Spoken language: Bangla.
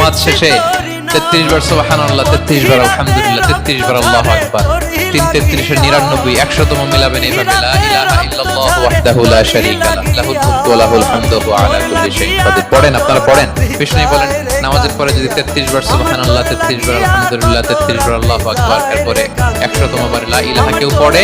নামাজ শেষে 33 বার সুবহানাল্লাহ, 33 বার আলহামদুলিল্লাহ, 33 বার আল্লাহু আকবার, 3 33 99 100তম মিলাবেন এইভাবে লা ইলাহা ইল্লাল্লাহু ওয়াহদাহু লা শারীকা লাহু লাহুল মুলকু ওয়া লাহুল হামদু ওয়া আলা কুল্লি শাইইন কাদির। পড়েন, আপনারা পড়েন। বিষ্ণু বলেন নামাজের পরে যদি 33 বার সুবহানাল্লাহ, 33 বার আলহামদুলিল্লাহ, 33 বার আল্লাহু আকবার, এরপরে 100তম বার লা ইলাহা কেউ পড়ে,